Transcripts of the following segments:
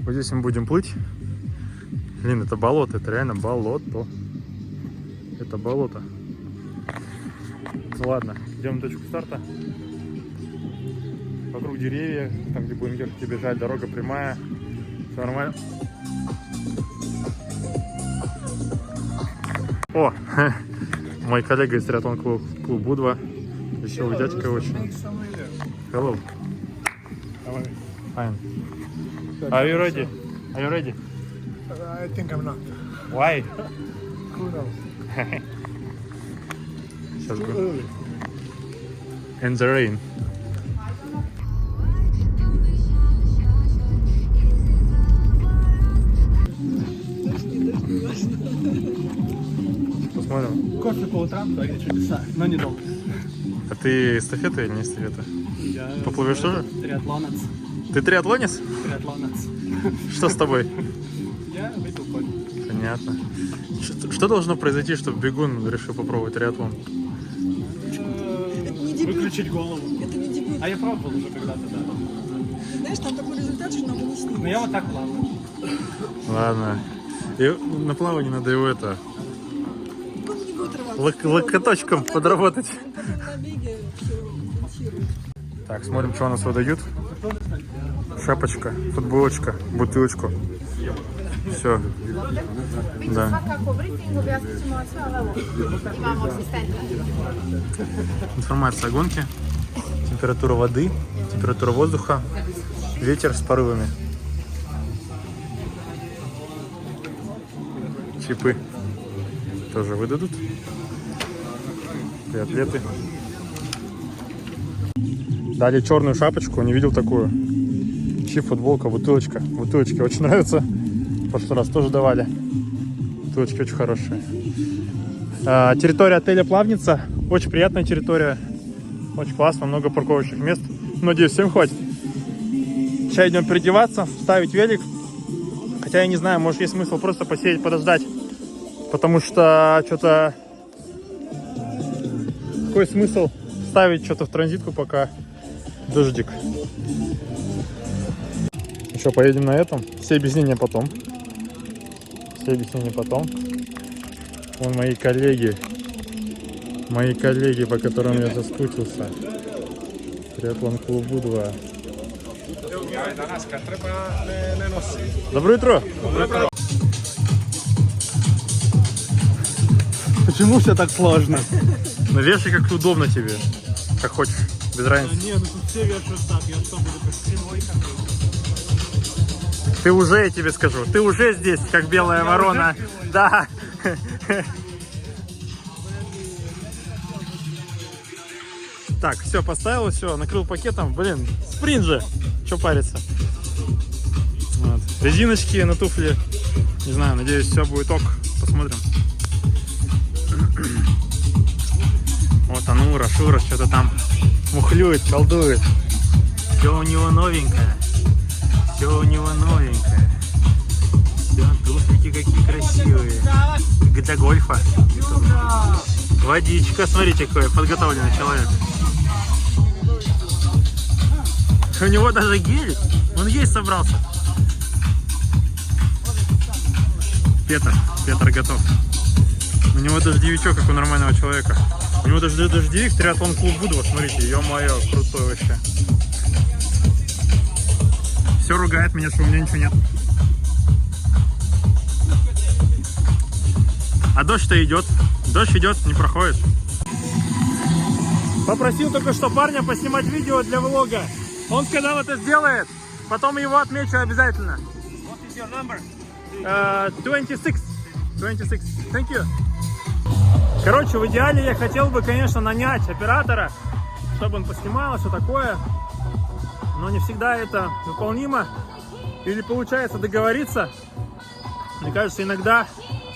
Вот здесь мы будем плыть. Блин, это болото, это реально болото. Это болото. Ну ладно, идем на точку старта. Вокруг деревья, там где будем ехать и бежать, дорога прямая. Все нормально. О, мой коллега из триатлон клуб Будва. Веселый дядька очень. Hello. Fine. Are you ready? Are you ready? I think I'm not. Why? Who knows? Сейчас Too будем. early. In the rain. Посмотрим. Кофе по утрам творит чудеса, но недолго. А ты эстафета или не эстафета? Я Поплывешь тоже? триатлонец. Ты триатлонец? Триатлонец. Что с тобой? Я выпил кофе. Понятно. Что должно произойти, чтобы бегун решил попробовать триатлон? Выключить голову. Это не дебют. А я пробовал уже когда-то, да. Знаешь, там такой результат, что надо не снить. Но я вот так плаваю. Ладно. И на плавании надо его это... Он не будет рваться. локоточком подработать. Он потом на беге все компенсирует. Так, смотрим, что у нас выдают. Шапочка, футболочка, бутылочку. Все. Да. Информация о гонке. Температура воды, температура воздуха, ветер с порывами. Чипы тоже выдадут. И атлеты. Дали черную шапочку, не видел такую. Чип, футболка, бутылочка. Бутылочки очень нравятся. В прошлый раз тоже давали. Бутылочки очень хорошие. Территория отеля Плавница. Очень приятная территория. Очень классно, много парковочных мест. Надеюсь, всем хватит. Сейчас идем переодеваться, ставить велик. Хотя я не знаю, может есть смысл просто посидеть, подождать. Потому что что-то... Какой смысл ставить что-то в транзитку, пока дождик. Еще поедем на этом. Все объяснения потом. Все объяснения потом. Вон мои коллеги. Мои коллеги, по которым я соскучился. Триатлон клуб Будва. Доброе утро! Почему все так сложно? Ну вешай как удобно тебе. Как хочешь. Без разницы. Не, ну тут все вешают так. Я что, буду как прямой какой-то? Ты уже, я тебе скажу, ты уже здесь, как белая ворона. Да. Так, все, поставил, все, накрыл пакетом. Блин, спринт же. Че париться? Вот. Резиночки на туфли. Не знаю, надеюсь, все будет ок. Посмотрим. Вот Анура, Шура что-то там мухлюет, колдует. Все у него новенькое. Все у него новенькое. Все, туфлики какие красивые. Для гольфа. Водичка, смотрите, какой подготовленный человек. У него даже гелик. Он есть собрался. Петр готов. У него дождевичок, как у нормального человека. У него даже дождевик, триатлон клуб Будва. Смотрите, ё-моё, крутой вообще. Все ругает меня, что у меня ничего нет. А дождь-то идет. Дождь идет, не проходит. Попросил только что парня поснимать видео для влога. Он сказал, это сделает. Потом его отмечу обязательно. What is your number? 26. 26. Thank you. Короче, в идеале я хотел бы, конечно, нанять оператора, чтобы он поснимал, все такое. Но не всегда это выполнимо. Или получается договориться. Мне кажется, иногда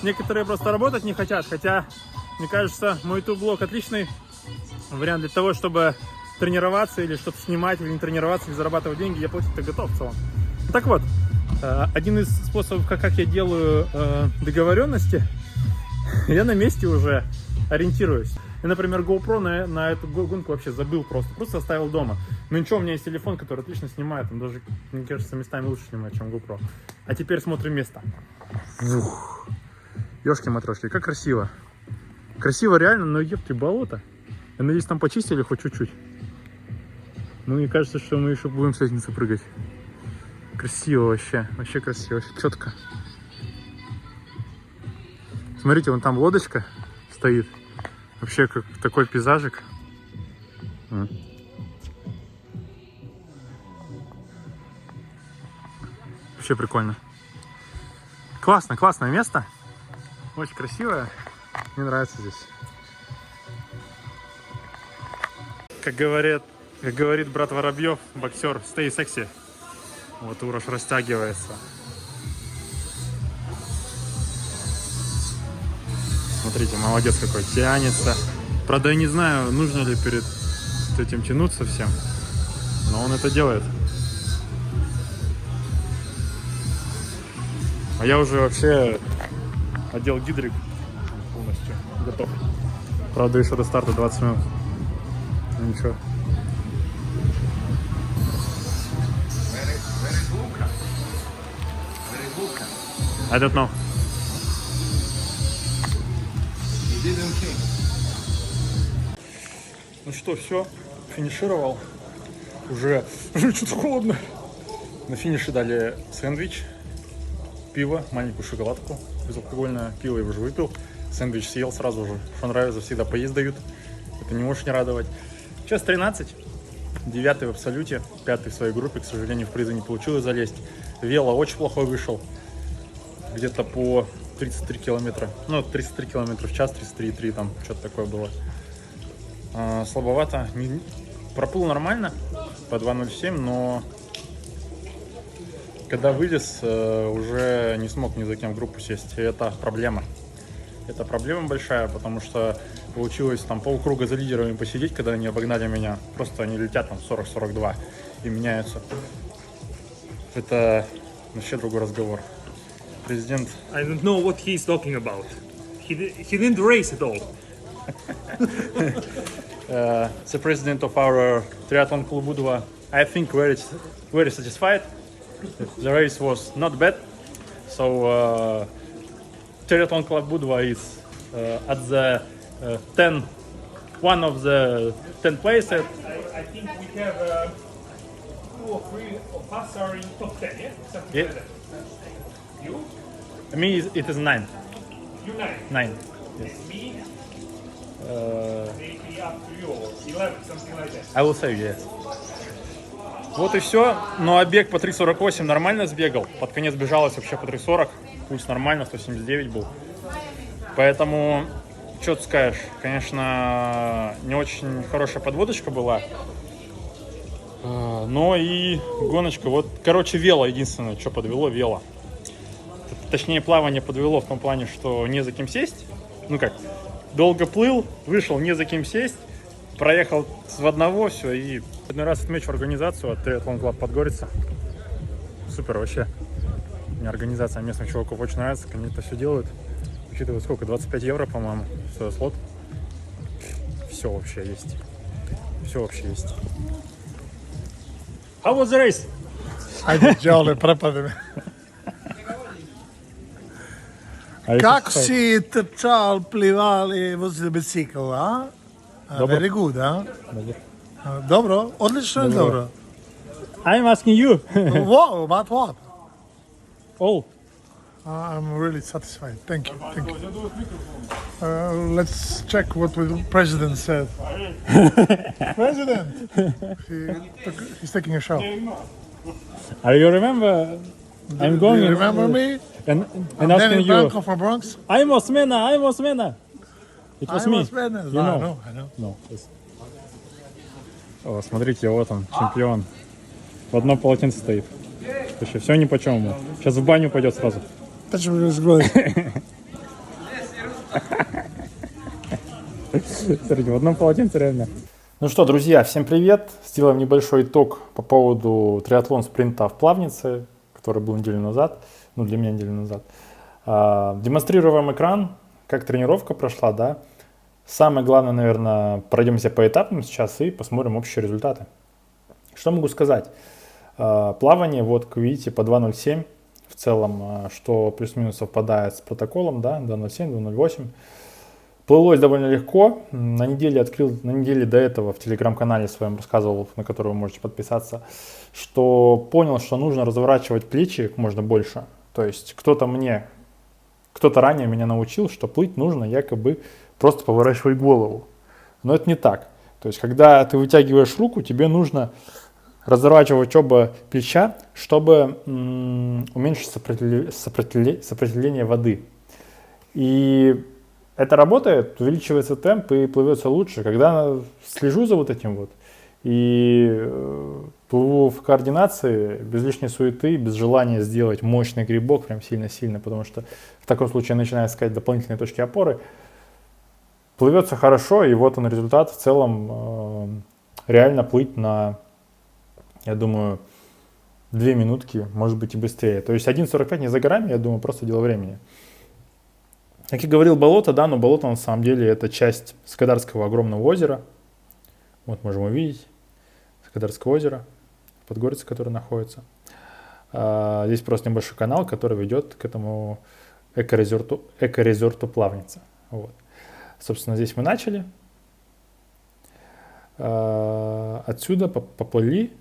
некоторые просто работать не хотят. Хотя, мне кажется, мой YouTube-блог отличный вариант для того, чтобы тренироваться или что-то снимать, или не тренироваться, или зарабатывать деньги. Я платить-то готов в целом. Так вот, один из способов, как я делаю договоренности, я на месте уже ориентируюсь. Я, например, GoPro на эту гонку вообще забыл просто оставил дома. Ну ничего, у меня есть телефон, который отлично снимает. Он даже, мне кажется, местами лучше снимает, чем GoPro. А теперь смотрим место. Ёшки-матрешки, как красиво. Красиво реально, но ёпты, болото. Я надеюсь, там почистили хоть чуть-чуть. Ну, мне кажется, что мы еще будем с лестницы прыгать. Красиво вообще. Вообще красиво, вообще четко. Смотрите, вон там лодочка стоит. Вообще как такой пейзажик. Вообще прикольно. Классно, классное место. Очень красивое. Мне нравится здесь. Как говорит брат Воробьев, боксер, stay sexy. Вот Урош растягивается. Смотрите, молодец какой, тянется. Правда, я не знаю, нужно ли перед этим тянуться всем, но он это делает. А я уже вообще одел гидрик полностью, готов. Правда, еще до старта 20 минут. Ну, ничего. I don't know. Ну что, все, финишировал. Уже что-то холодно. На финише дали сэндвич, пиво, маленькую шоколадку, безалкогольное пиво я уже выпил. Сэндвич съел сразу же. Что нравится, всегда поесть дают. Это не может не радовать. Сейчас 13. 9 в абсолюте, 5 в своей группе. К сожалению, в призы не получилось залезть. Вело очень плохой вышел. Где-то по 33 километра. Ну, 33 километра в час, 33,3 там, что-то такое было. Слабовато. Проплыл нормально, по 2.07, но когда вылез, уже не смог ни за кем в группу сесть. И это проблема. Это проблема большая, потому что получилось там полкруга за лидерами посидеть, когда они обогнали меня. Просто они летят там 40-42 и меняются. Это вообще другой разговор. Президент... I don't know what he's talking about. He didn't race at all. The president of our triathlon club Budva, I think very satisfied. The race was not bad. So triathlon club Budva is at the one of the 10 places. I think we have 2 or 3 of us are in top 10, yeah? Something Yeah. like that. You? Me, it is 9. You 9. 9. Me? Maybe up to you, or 11, something like that. I will say yes. Вот и все. Ну а бег по 3.48 нормально сбегал. Под конец бежалось вообще по 3.40. Пульс нормально, 179 был. Поэтому, что ты скажешь? Конечно, не очень хорошая подводочка была. Но и гоночка. Вот, короче, вело единственное, что подвело, вело. Точнее, плавание подвело в том плане, что не за кем сесть. Ну как, долго плыл, вышел, не за кем сесть. Проехал в одного, все, и один раз отмечу организацию от Triathlon Club Подгорица. Супер вообще. Мне организация местных чуваков очень нравится, они это все делают. Учитывая сколько, 25 евро, по-моему, за слот. Все вообще есть. Все вообще есть. How was the race? Ajde, Đole, prepade me. Kako si trčal, plival i vozil bicikl, a? Dobro. Very good, a? Dobro, odlično je dobro. I'm asking you. Wow, but what? All. I'm really satisfied. Thank you. Thank you. Let's check what the president said. President! He's taking a shower. Are you remember? I'm Do going you remember me? and I'm asking Danny you. Branco from Bronx. I'm Osmena. It was I me. was Venice. You I know. know, I know. No, yes. О, смотрите, вот он, чемпион. В одном полотенце стоит. Слушай, все ни по чему. Сейчас в баню пойдет сразу. Почему не разговариваешь? Смотрите, в одном полотенце реально. Ну что, друзья, всем привет. Сделаем небольшой итог по поводу триатлон спринта в Плавнице, который был неделю назад. Ну, для меня неделю назад. Демонстрируем экран, как тренировка прошла, да. Самое главное, наверное, пройдемся по этапам сейчас и посмотрим общие результаты. Что могу сказать? Плавание, вот, как видите, по 2.07 в целом, что плюс-минус совпадает с протоколом, да, 2.07, 2.08. Плылось довольно легко. На неделе до этого в телеграм-канале своем рассказывал, на который вы можете подписаться, что понял, что нужно разворачивать плечи как можно больше. То есть кто-то ранее меня научил, что плыть нужно якобы просто поворачивать голову. Но это не так. То есть когда ты вытягиваешь руку, тебе нужно разворачивать оба плеча, чтобы уменьшить сопротивление воды. И это работает, увеличивается темп и плывется лучше. Когда слежу за вот этим вот и плыву в координации, без лишней суеты, без желания сделать мощный грибок, прям сильно-сильно, потому что в таком случае начинаю искать дополнительные точки опоры, плывется хорошо, и вот он результат. В целом реально плыть на, я думаю, 2 минутки, может быть и быстрее. То есть 1.45 не за горами, я думаю, просто дело времени. Как я говорил, болото, да, но болото на самом деле это часть Скадарского огромного озера. Вот можем увидеть Скадарское озеро, Подгорице, которое находится. Здесь просто небольшой канал, который ведет к этому эко-резорту Плавница. Вот. Собственно, здесь мы начали. Отсюда поплыли,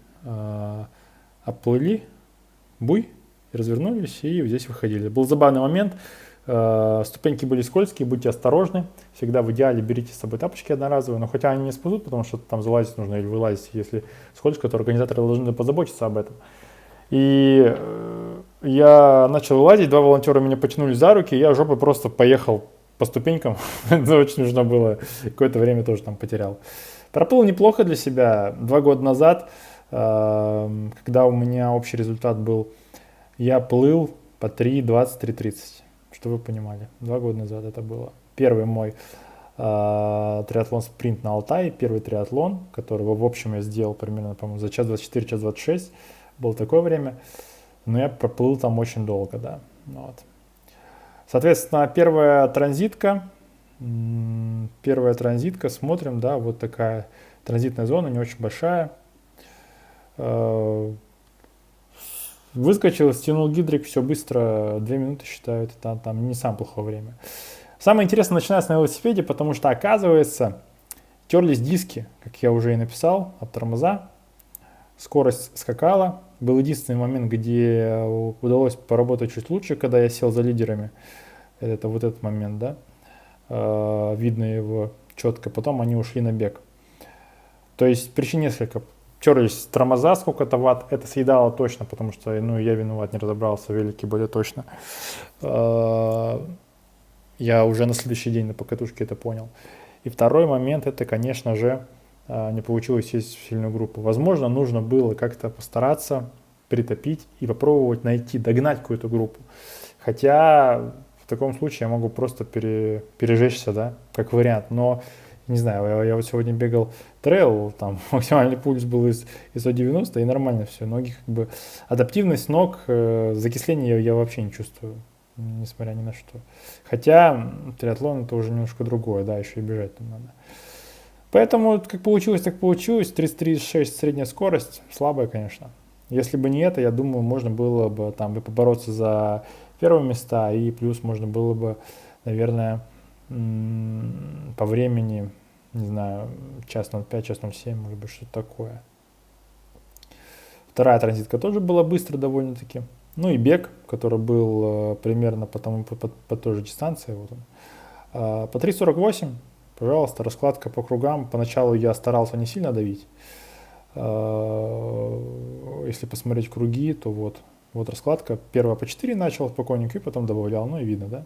оплыли буй, развернулись и здесь выходили. Был забавный момент. Ступеньки были скользкие, будьте осторожны. Всегда в идеале берите с собой тапочки одноразовые, но хотя они не спасут, потому что там залазить нужно или вылазить, если скользко, то организаторы должны позаботиться об этом. И я начал вылазить, 2 волонтера меня потянули за руки, и я жопой просто поехал по ступенькам. Это очень нужно было, какое-то время тоже там потерял. Проплыл неплохо для себя. 2 года назад, когда у меня общий результат был, я плыл по 3.20, 3.30. Чтобы вы понимали, 2 года назад это было. Первый мой триатлон-спринт на Алтае, первый триатлон, который в общем я сделал примерно, по-моему, за час 24, час 26. Было такое время, но я проплыл там очень долго, да. Вот. Соответственно, первая транзитка, смотрим, да, вот такая транзитная зона, не очень большая. Выскочил, стянул гидрик, все быстро, 2 минуты считают, там не самое плохое время. Самое интересное начинается на велосипеде, потому что, оказывается, терлись диски, как я уже и написал, от тормоза, скорость скакала. Был единственный момент, где удалось поработать чуть лучше, когда я сел за лидерами. Это вот этот момент, да, видно его четко. Потом они ушли на бег. То есть причин несколько. Терлись тормоза, сколько-то ватт, это съедало точно, потому что, я виноват, не разобрался, велики более точно. Я уже на следующий день на покатушке это понял. И второй момент, это, конечно же, не получилось сесть в сильную группу. Возможно, нужно было как-то постараться притопить и попробовать догнать какую-то группу. Хотя в таком случае я могу просто пережечься, да, как вариант, но не знаю, я вот сегодня бегал трейл, там максимальный пульс был из 190, и нормально все. Ноги адаптивность ног, закисление я вообще не чувствую, несмотря ни на что. Хотя триатлон это уже немножко другое, да, еще и бежать там надо. Поэтому как получилось, так получилось. 33,6 средняя скорость, слабая, конечно. Если бы не это, я думаю, можно было бы там побороться за первые места, и плюс можно было бы, наверное, по времени, не знаю, час 05, час 07, может быть, что-то такое. Вторая транзитка тоже была быстро довольно-таки. Ну и бег, который был примерно по той же дистанции. Вот он. По 3.48, пожалуйста, раскладка по кругам. Поначалу я старался не сильно давить. Если посмотреть круги, то вот раскладка. Первая по 4 начал спокойненько и потом добавлял. Ну и видно, да?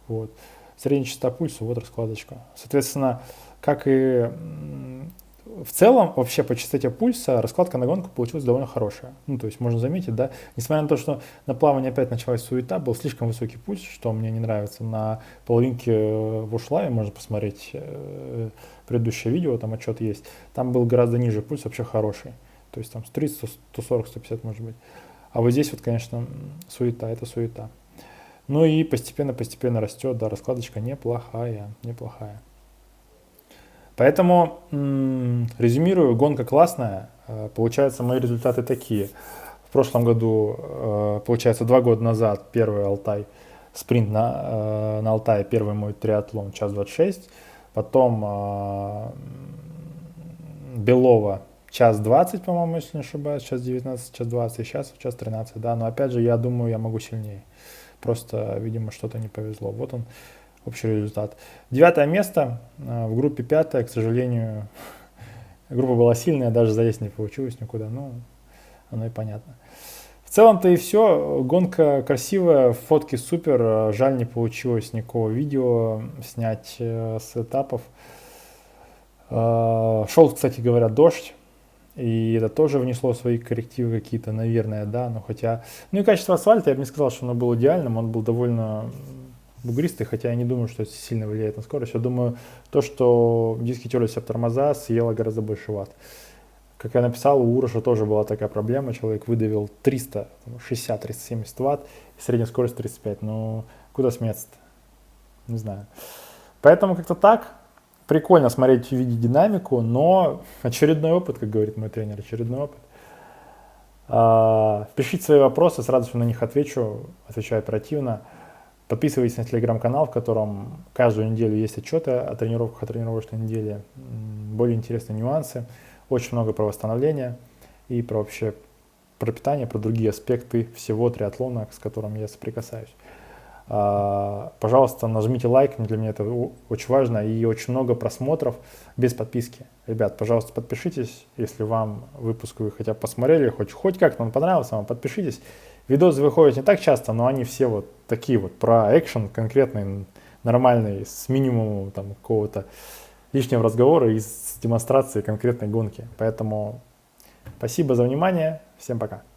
Вот. Средняя частота пульса, вот раскладочка. Соответственно, как и в целом, вообще по частоте пульса раскладка на гонку получилась довольно хорошая. Ну, то есть можно заметить, да, несмотря на то, что на плавании опять началась суета, был слишком высокий пульс, что мне не нравится. На половинке в Ушлаве, можно посмотреть предыдущее видео, там отчет есть, там был гораздо ниже пульс, вообще хороший. То есть там 130, 140, 150 может быть. А вот здесь вот, конечно, суета, это суета. Ну и постепенно растет, да, раскладочка неплохая. Поэтому резюмирую, гонка классная. Получается, мои результаты такие. В прошлом году, получается, 2 года назад первый Алтай, спринт на Алтае, первый мой триатлон, час 26. Потом Белова, час 20, по-моему, если не ошибаюсь, час 19, час 20, и сейчас час 13, да. Но опять же, я думаю, я могу сильнее. Просто, видимо, что-то не повезло. Вот он, общий результат. 9 место, в группе 5, к сожалению, группа была сильная, даже залезть не получилось никуда, ну, оно и понятно. В целом-то и все, гонка красивая, фотки супер, жаль, не получилось никакого видео снять с этапов. Шел, кстати говоря, дождь, и это тоже внесло свои коррективы какие-то, наверное, да, но хотя... Ну и качество асфальта, я бы не сказал, что оно было идеальным, он был довольно бугристый, хотя я не думаю, что это сильно влияет на скорость. Я думаю, то, что диски терлись об тормоза, съело гораздо больше ватт. Как я написал, у Уроша тоже была такая проблема, человек выдавил 360-370 ватт, и средняя скорость 35, ну куда смеяться-то? Не знаю. Поэтому как-то так. Прикольно смотреть, видеть динамику, но очередной опыт, как говорит мой тренер, очередной опыт. Пишите свои вопросы, с радостью на них отвечаю оперативно. Подписывайтесь на телеграм-канал, в котором каждую неделю есть отчеты о тренировках, о тренировочной неделе, более интересные нюансы, очень много про восстановление и про вообще про питание, про другие аспекты всего триатлона, с которым я соприкасаюсь. Пожалуйста, нажмите лайк, для меня это очень важно, и очень много просмотров без подписки. Ребят, пожалуйста, подпишитесь, если вам выпуск вы хотя бы посмотрели, хоть как-то он понравился вам, подпишитесь. Видосы выходят не так часто, но они все вот такие вот про экшен конкретный, нормальный, с минимумом там какого-то лишнего разговора и с демонстрацией конкретной гонки. Поэтому спасибо за внимание, всем пока.